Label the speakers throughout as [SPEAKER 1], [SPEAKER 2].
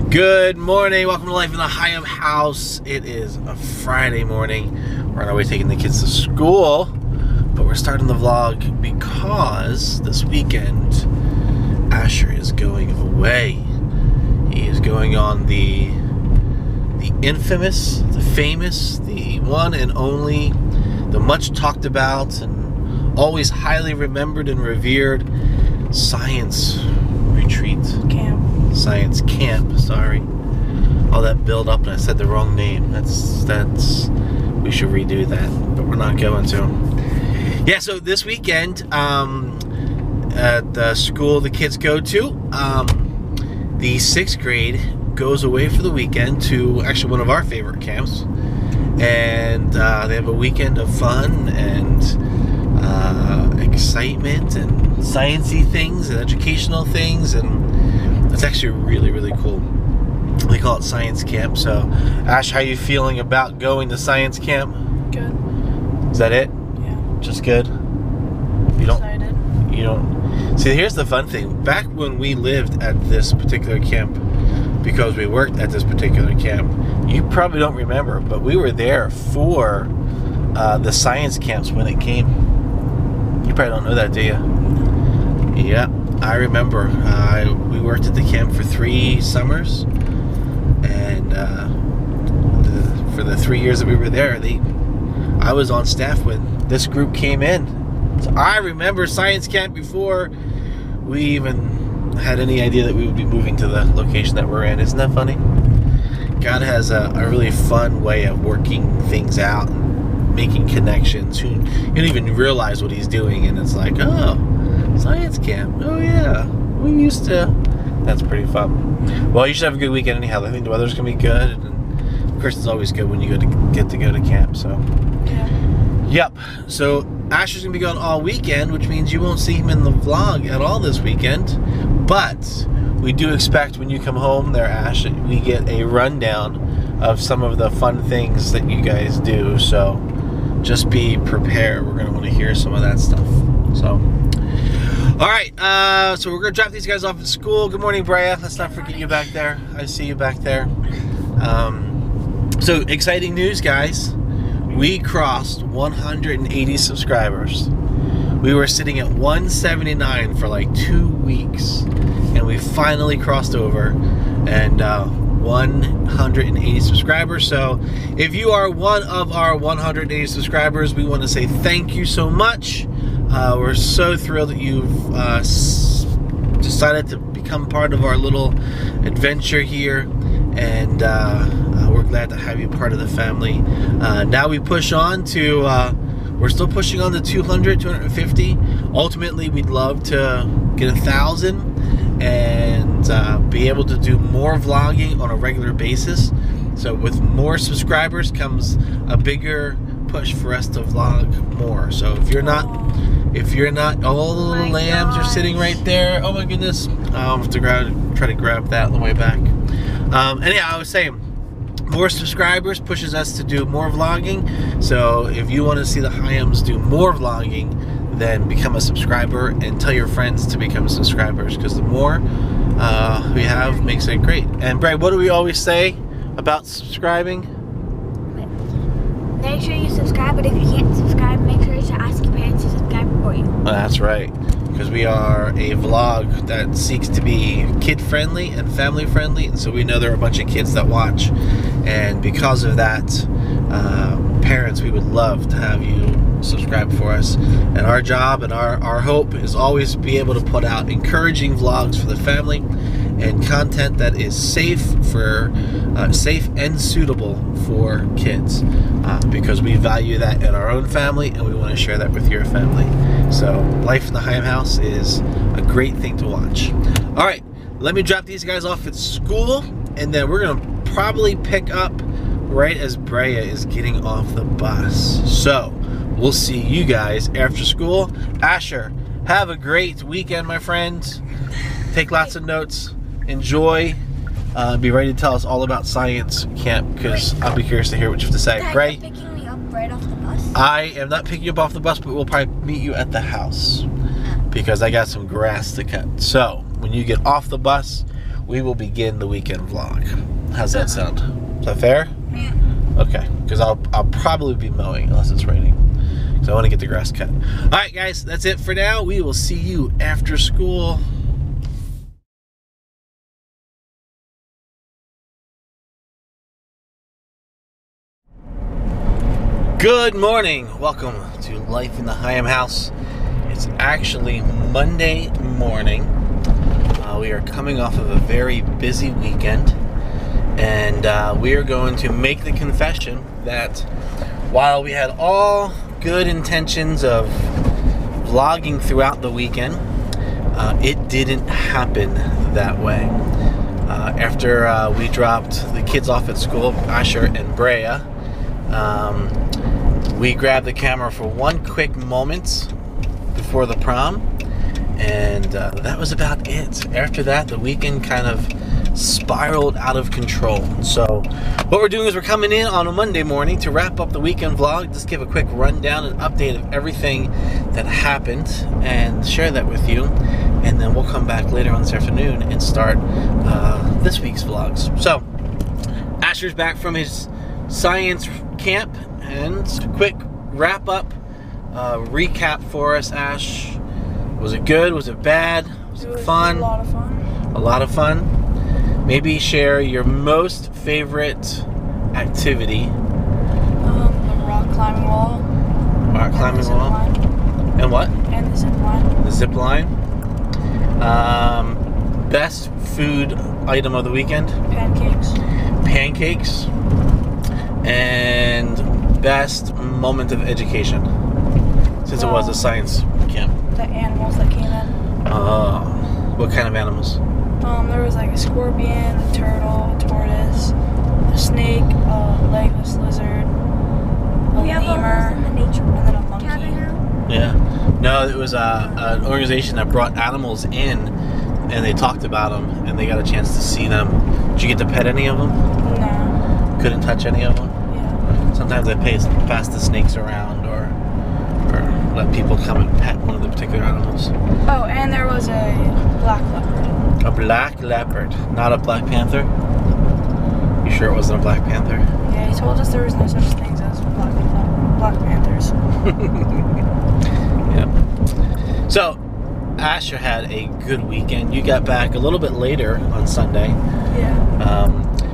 [SPEAKER 1] Good morning, welcome to Life in the Higham house. It is a Friday morning. We're on our way taking the kids to school, but we're starting the vlog because this weekend Asher is going away. He is going on the infamous, the famous, the one and only, the much talked about and always highly remembered and revered science retreat. Science camp, sorry. All that build up and I said the wrong name. That's we should redo that, but we're not going to. Yeah, so this weekend at the school the kids go to, the 6th grade goes away for the weekend to actually one of our favorite camps, and they have a weekend of fun and excitement and sciencey things and educational things, and it's actually really, really cool. They call it science camp. So, Ash, how are you feeling about going to science camp?
[SPEAKER 2] Good.
[SPEAKER 1] Is that it?
[SPEAKER 2] Yeah.
[SPEAKER 1] Just good?
[SPEAKER 2] Excited.
[SPEAKER 1] You don't... See, here's the fun thing. Back when we lived at this particular camp, because we worked at this particular camp, you probably don't remember, but we were there for the science camps when it came. You probably don't know that, do you? Yeah. I remember we worked at the camp for 3 summers, and for the 3 years that we were there, I was on staff when this group came in. So I remember science camp before we even had any idea that we would be moving to the location that we're in. Isn't that funny? God has a really fun way of working things out and making connections. You don't even realize what he's doing, and it's like, oh, science camp. Oh yeah, we used to. That's pretty fun. Well, you should have a good weekend anyhow. I think the weather's gonna be good, and of course it's always good when you get to go to camp. So
[SPEAKER 2] yeah.
[SPEAKER 1] Yep. So Asher's gonna be gone all weekend, which means you won't see him in the vlog at all this weekend. But we do expect when you come home there, Ash, we get a rundown of some of the fun things that you guys do. So just be prepared. We're gonna want to hear some of that stuff. So. Alright, so we're going to drop these guys off at school. Good morning, Brea. Let's not forget you back there. I see you back there. So, exciting news, guys. We crossed 180 subscribers. We were sitting at 179 for like 2 weeks. And we finally crossed over. And 180 subscribers. So, if you are one of our 180 subscribers, we want to say thank you so much. We're so thrilled that you've decided to become part of our little adventure here, and we're glad to have you part of the family. Now we push on to, we're still pushing on to 200, 250. Ultimately, we'd love to get 1,000 and be able to do more vlogging on a regular basis. So with more subscribers comes a bigger push for us to vlog more. So if you're not, all the little lambs are sitting right there. Oh my goodness. I'll have to try to grab that on the way back. Anyhow, I was saying, more subscribers pushes us to do more vlogging. So if you want to see the Highams do more vlogging, then become a subscriber and tell your friends to become subscribers, because the more we have makes it great. And Brad, what do we always say about subscribing?
[SPEAKER 3] Make sure you subscribe, but if you can't subscribe, make sure to ask your parents to subscribe for you.
[SPEAKER 1] That's right, because we are a vlog that seeks to be kid-friendly and family-friendly, and so we know there are a bunch of kids that watch, and because of that, parents, we would love to have you subscribe for us. And our job and our hope is always to be able to put out encouraging vlogs for the family and content that is safe and suitable for kids, because we value that in our own family and we want to share that with your family. So Life in the Higham house is a great thing to watch. All right, let me drop these guys off at school, and then we're gonna probably pick up right as Brea is getting off the bus. So we'll see you guys after school. Asher, have a great weekend, my friend. Take lots of notes. Enjoy. Be ready to tell us all about science camp, because I'll be curious to hear what you have to say.
[SPEAKER 3] Dad,
[SPEAKER 1] Brea?
[SPEAKER 3] you're picking me up right off the bus?
[SPEAKER 1] I am not picking you up off the bus, but we'll probably meet you at the house because I got some grass to cut. So when you get off the bus, we will begin the weekend vlog. How's that sound? Is that fair?
[SPEAKER 3] Yeah.
[SPEAKER 1] Okay, because I'll probably be mowing unless it's raining. So I want to get the grass cut. All right, guys, that's it for now. We will see you after school. Good morning. Welcome to Life in the Higham house. It's actually Monday morning. We are coming off of a very busy weekend, and we are going to make the confession that while we had all good intentions of vlogging throughout the weekend, it didn't happen that way. After we dropped the kids off at school, Asher and Brea, we grabbed the camera for one quick moment before the prom, and that was about it. After that, the weekend kind of spiraled out of control. So what we're doing is we're coming in on a Monday morning to wrap up the weekend vlog, just give a quick rundown and update of everything that happened and share that with you, and then we'll come back later on this afternoon and start this week's vlogs. So Asher's back from his science camp, and quick wrap up recap for us. Ash, was it good? Was it bad? Was it fun?
[SPEAKER 2] A lot of fun.
[SPEAKER 1] A lot of fun. Maybe share your most favorite activity.
[SPEAKER 2] The rock climbing wall.
[SPEAKER 1] Rock climbing wall. And what?
[SPEAKER 2] And the zip line.
[SPEAKER 1] The zip line. Best food item of the weekend.
[SPEAKER 2] Pancakes.
[SPEAKER 1] Pancakes. And best moment of education, since it was a science camp.
[SPEAKER 2] The animals that came in.
[SPEAKER 1] What kind of animals?
[SPEAKER 2] There was like a scorpion, a turtle, a tortoise, a snake, a legless lizard, a lemur, and then a monkey.
[SPEAKER 1] Yeah. No, it was an organization that brought animals in, and they talked about them, and they got a chance to see them. Did you get to pet any of them?
[SPEAKER 2] No.
[SPEAKER 1] Couldn't touch any of them?
[SPEAKER 2] Yeah.
[SPEAKER 1] Sometimes they pass the snakes around, or let people come and pet one of the particular animals.
[SPEAKER 2] Oh, and there was a black leopard.
[SPEAKER 1] A black leopard, not a Black Panther? You sure it wasn't a Black Panther?
[SPEAKER 2] Yeah, he told us there was no such things as black panthers.
[SPEAKER 1] Yeah. So, Asher had a good weekend. You got back a little bit later on Sunday.
[SPEAKER 2] Yeah.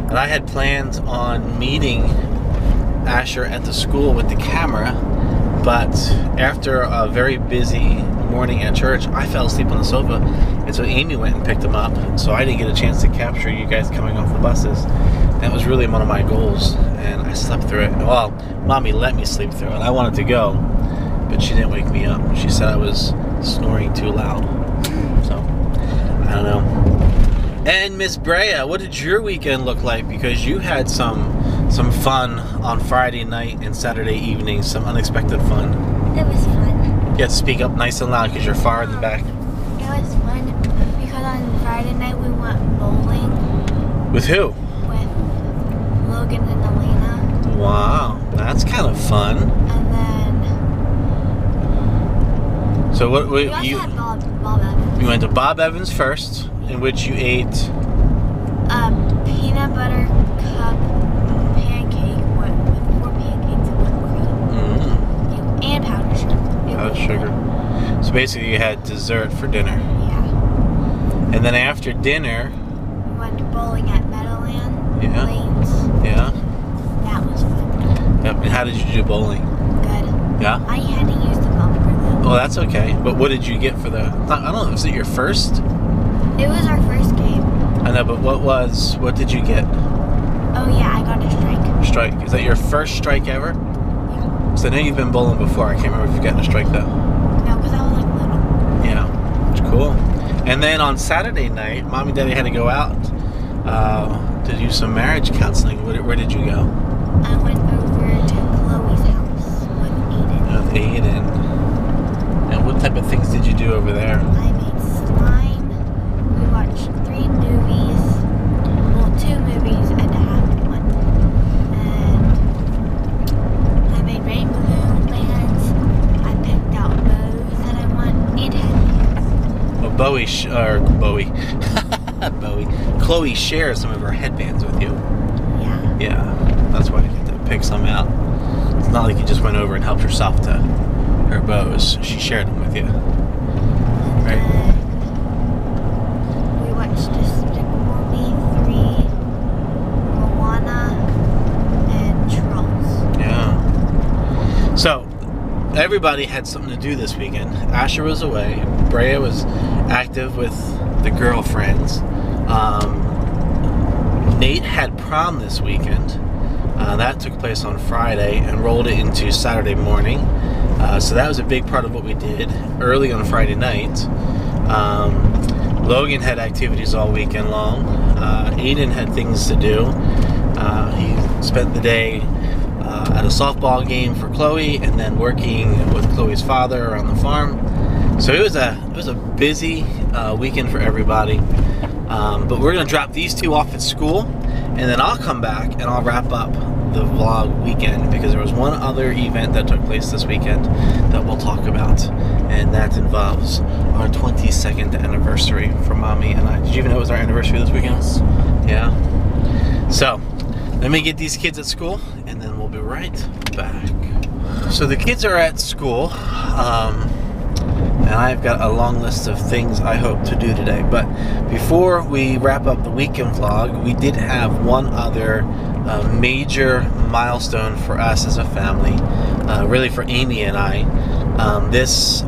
[SPEAKER 1] And I had plans on meeting Asher at the school with the camera, but after a very busy morning at church, I fell asleep on the sofa, and so Amy went and picked him up, so I didn't get a chance to capture you guys coming off the buses. That was really one of my goals, and I slept through it. Well, Mommy let me sleep through it. I wanted to go, but she didn't wake me up. She said I was snoring too loud. So, I don't know. And Miss Brea, what did your weekend look like? Because you had some fun on Friday night and Saturday evening, some unexpected fun.
[SPEAKER 3] It was fun.
[SPEAKER 1] You have to speak up nice and loud because you're far in the back.
[SPEAKER 3] It was fun because on Friday night we went bowling.
[SPEAKER 1] With who?
[SPEAKER 3] With Logan and Elena.
[SPEAKER 1] Wow, that's kind of fun.
[SPEAKER 3] And then
[SPEAKER 1] So what
[SPEAKER 3] we also had Bob Evans.
[SPEAKER 1] You went to Bob Evans first, in which you ate
[SPEAKER 3] Peanut butter cup pancake with 4 pancakes and whipped cream. And powdered sugar.
[SPEAKER 1] Powdered sugar. So basically you had dessert for dinner.
[SPEAKER 3] Yeah.
[SPEAKER 1] And then after dinner,
[SPEAKER 3] We went bowling at Meadowland.
[SPEAKER 1] Yeah.
[SPEAKER 3] Lanes.
[SPEAKER 1] yeah.
[SPEAKER 3] That was fun.
[SPEAKER 1] Yep. And how did you do bowling?
[SPEAKER 3] Good.
[SPEAKER 1] Yeah.
[SPEAKER 3] I had to use the bumper though.
[SPEAKER 1] Well, that's okay. But what did you get for the? I don't know. Was it your first?
[SPEAKER 3] It was our first game.
[SPEAKER 1] I know, but what did you get?
[SPEAKER 3] Oh yeah, I got a strike.
[SPEAKER 1] Strike. Is that your first strike ever?
[SPEAKER 3] Yeah.
[SPEAKER 1] So I know you've been bowling before. I can't remember if you've gotten a strike though.
[SPEAKER 3] No, because I was like little.
[SPEAKER 1] Yeah. It's cool. And then on Saturday night, Mom and Daddy had to go out to do some marriage counseling. Where did you go?
[SPEAKER 3] I went over to Chloe's house with Aiden.
[SPEAKER 1] With Aiden. And what type of things did you do over there?
[SPEAKER 3] I made slime. We watched 3 movies. Well, 2 movies and a half in one. And I made rain balloon bands. I picked out bows that I want and headbands.
[SPEAKER 1] Well, Bowie. Chloe shares some of her headbands with you.
[SPEAKER 3] Yeah.
[SPEAKER 1] Yeah, that's why I had to pick some out. It's not like you just went over and helped yourself to her bows. She shared them with you. Right?
[SPEAKER 3] We watched Despicable Me 3, Moana, and Trolls.
[SPEAKER 1] Yeah. So, everybody had something to do this weekend. Asher was away. Brea was active with the girlfriends. Nate had prom this weekend. That took place on Friday and rolled it into Saturday morning. So that was a big part of what we did early on Friday night. Logan had activities all weekend long. Aiden had things to do. He spent the day at a softball game for Chloe and then working with Chloe's father around the farm. So it was a busy weekend for everybody. But we're going to drop these two off at school, and then I'll come back and I'll wrap up the vlog weekend, because there was one other event that took place this weekend that we'll talk about, and that involves our 22nd anniversary for Mommy and I. Did you even know it was our anniversary this weekend?
[SPEAKER 3] Yes.
[SPEAKER 1] Yeah. So, let me get these kids at school, and then we'll be right back. So the kids are at school, and I've got a long list of things I hope to do today. But before we wrap up the weekend vlog, we did have one other major milestone for us as a family, really for Amy and I. This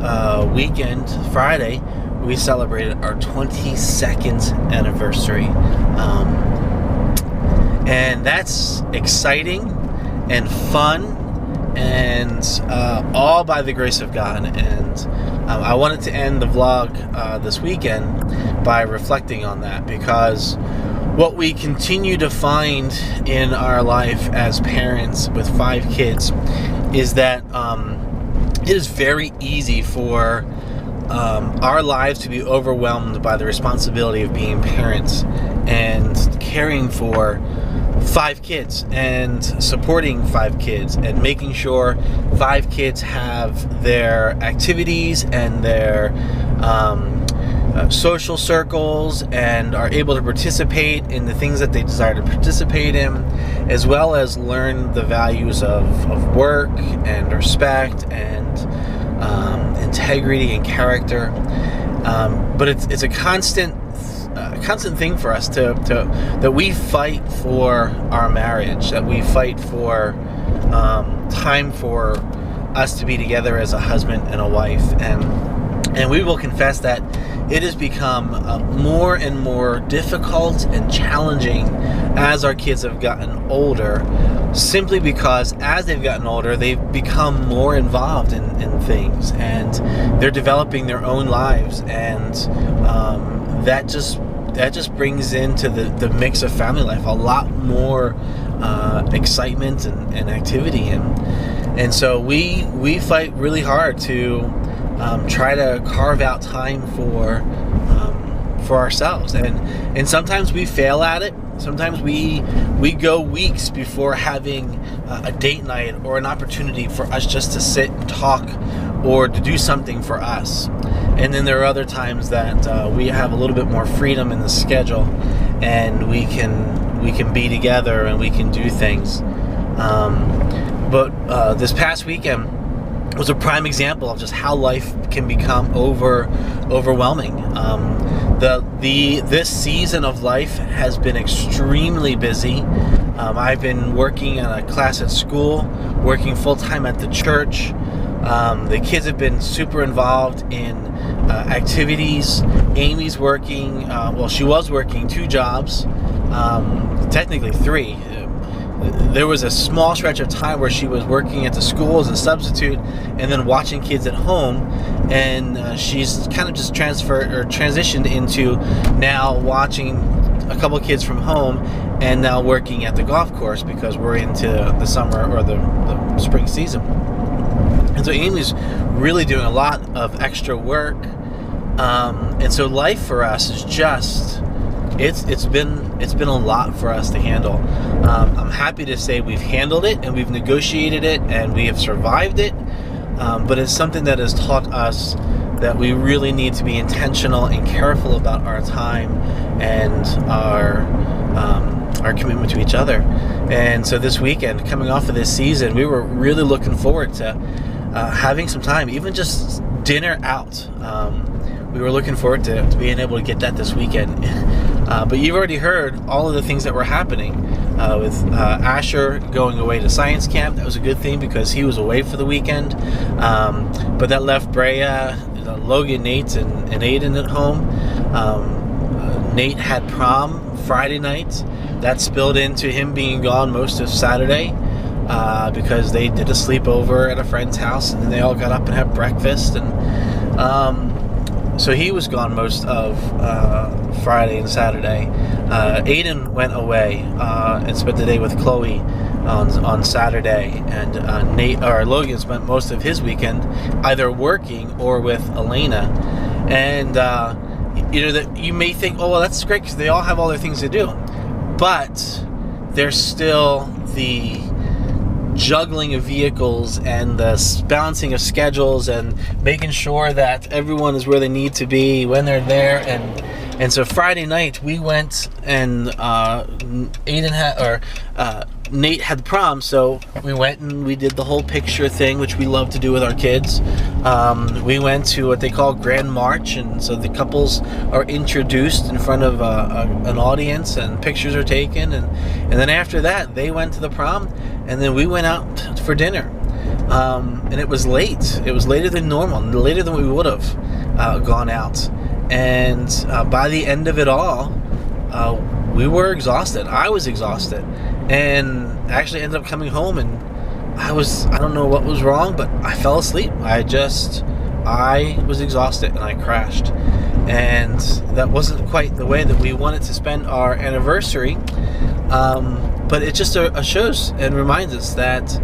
[SPEAKER 1] weekend, Friday, we celebrated our 22nd anniversary. And that's exciting and fun, and all by the grace of God. And I wanted to end the vlog this weekend by reflecting on that, because what we continue to find in our life as parents with 5 kids is that it is very easy for our lives to be overwhelmed by the responsibility of being parents and caring for 5 kids and supporting 5 kids and making sure 5 kids have their activities and their social circles and are able to participate in the things that they desire to participate in, as well as learn the values of work and respect and integrity and character. But it's a constant thing for us that we fight for our marriage, that we fight for time for us to be together as a husband and a wife, and we will confess that it has become more and more difficult and challenging as our kids have gotten older, simply because as they've gotten older, they've become more involved in things, and they're developing their own lives, and that just brings into the mix of family life a lot more excitement and activity, and so we fight really hard to try to carve out time for ourselves, and sometimes we fail at it. Sometimes we go weeks before having a date night or an opportunity for us just to sit and talk or to do something for us. And then there are other times that we have a little bit more freedom in the schedule, and we can be together and we can do things. But this past weekend was a prime example of just how life can become overwhelming. This season of life has been extremely busy. I've been working at a class at school, working full-time at the church. The kids have been super involved in activities. Amy's working, she was working 2 jobs, technically 3. There was a small stretch of time where she was working at the school as a substitute and then watching kids at home, and she's kind of just transitioned into now watching a couple kids from home and now working at the golf course, because we're into the summer or the spring season. And so Amy's really doing a lot of extra work, and so life for us is just it's been a lot for us to handle. I'm happy to say we've handled it and we've negotiated it and we have survived it, but it's something that has taught us that we really need to be intentional and careful about our time and our commitment to each other. And so this weekend, coming off of this season, we were really looking forward to having some time, even just dinner out. We were looking forward to being able to get that this weekend. But you've already heard all of the things that were happening with Asher going away to science camp. That was a good thing because he was away for the weekend. But that left Brea, Logan, Nate, and Aiden at home. Nate had prom Friday night. That spilled into him being gone most of Saturday because they did a sleepover at a friend's house, and then they all got up and had breakfast. And so he was gone most of Friday and Saturday. Aiden went away and spent the day with Chloe on Saturday, and Logan spent most of his weekend either working or with Elena. And that you may think, oh well, that's great because they all have all their things to do, but there's still the juggling of vehicles and the balancing of schedules and making sure that everyone is where they need to be when they're there. And so Friday night we went, and Nate had prom, so we went and we did the whole picture thing, which we love to do with our kids. We went to what they call Grand March, and so the couples are introduced in front of an audience, and pictures are taken, and then after that they went to the prom, and then we went out for dinner. And it was late. It was later than normal, later than we would have gone out. And by the end of it all, we were exhausted. I was exhausted, and actually ended up coming home, and I don't know what was wrong, but I fell asleep. I was exhausted, and I crashed. And that wasn't quite the way that we wanted to spend our anniversary. But it just shows and reminds us that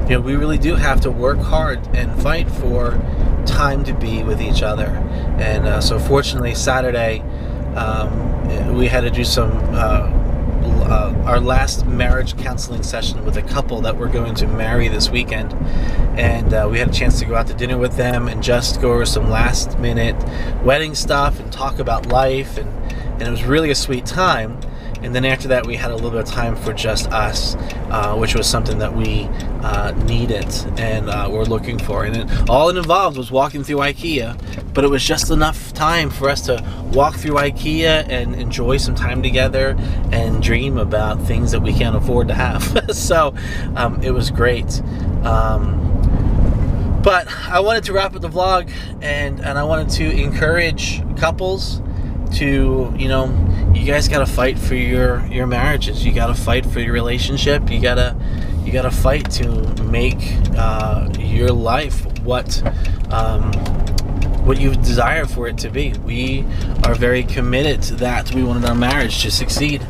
[SPEAKER 1] we really do have to work hard and fight for time to be with each other. And so fortunately Saturday we had to do some our last marriage counseling session with a couple that we're going to marry this weekend, and we had a chance to go out to dinner with them and just go over some last minute wedding stuff and talk about life, and it was really a sweet time. And then after that, we had a little bit of time for just us, which was something that we needed and were looking for. And all it involved was walking through IKEA, but it was just enough time for us to walk through IKEA and enjoy some time together and dream about things that we can't afford to have. So it was great. But I wanted to wrap up the vlog, and I wanted to encourage couples to, you guys gotta fight for your marriages. You gotta fight for your relationship. You gotta fight to make your life what you desire for it to be. We are very committed to that. We wanted our marriage to succeed,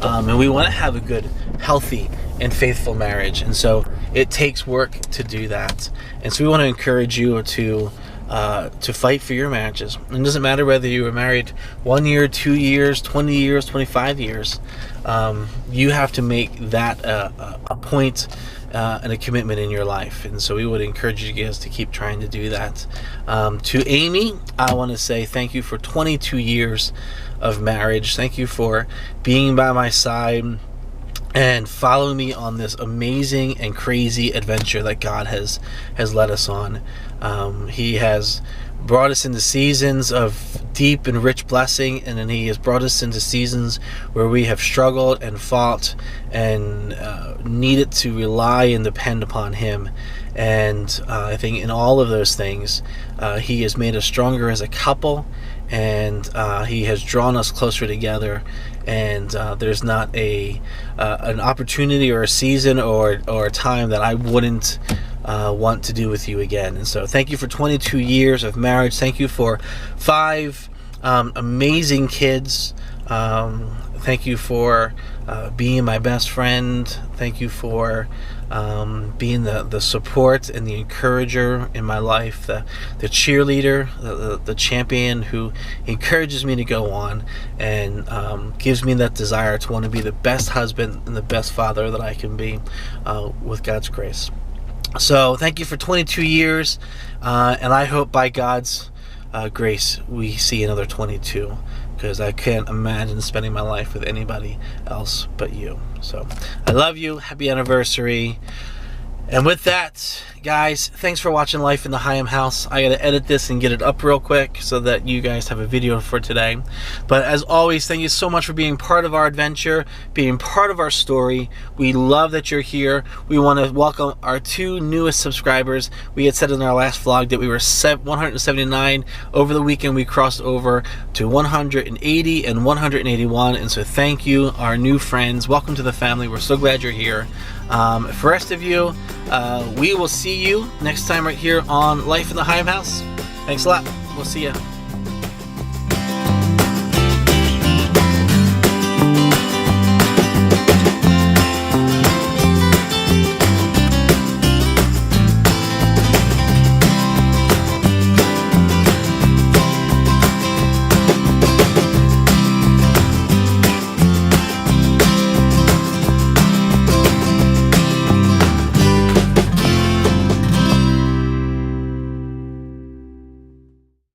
[SPEAKER 1] and we want to have a good, healthy, and faithful marriage. And so it takes work to do that. And so we want to encourage you to fight for your marriages. It doesn't matter whether you were married 1 year, 2 years, 20 years, 25 years. You have to make that a point and a commitment in your life. And so we would encourage you guys to keep trying to do that. To Amy, I want to say thank you for 22 years of marriage. Thank you for being by my side and following me on this amazing and crazy adventure that God has led us on. He has brought us into seasons of deep and rich blessing, and then He has brought us into seasons where we have struggled and fought and needed to rely and depend upon Him. And I think in all of those things, He has made us stronger as a couple, and He has drawn us closer together. And there's not an opportunity or a season or a time that I wouldn't want to do with you again. And so thank you for 22 years of marriage. Thank you for 5 amazing kids. Thank you for being my best friend. Thank you for being the support and the encourager in my life, the cheerleader, the champion who encourages me to go on and gives me that desire to want to be the best husband and the best father that I can be with God's grace. So thank you for 22 years, and I hope by God's grace we see another 22, because I can't imagine spending my life with anybody else but you. So I love you. Happy anniversary. And with that, guys, thanks for watching Life in the Higham House. I gotta edit this and get it up real quick so that you guys have a video for today. But as always, thank you so much for being part of our adventure, being part of our story. We love that you're here. We want to welcome our 2 newest subscribers. We had said in our last vlog that we were 179. Over the weekend, we crossed over to 180 and 181. And so thank you, our new friends. Welcome to the family. We're so glad you're here. For the rest of you, we will see you next time right here on Life in the Higham House. Thanks a lot. We'll see you.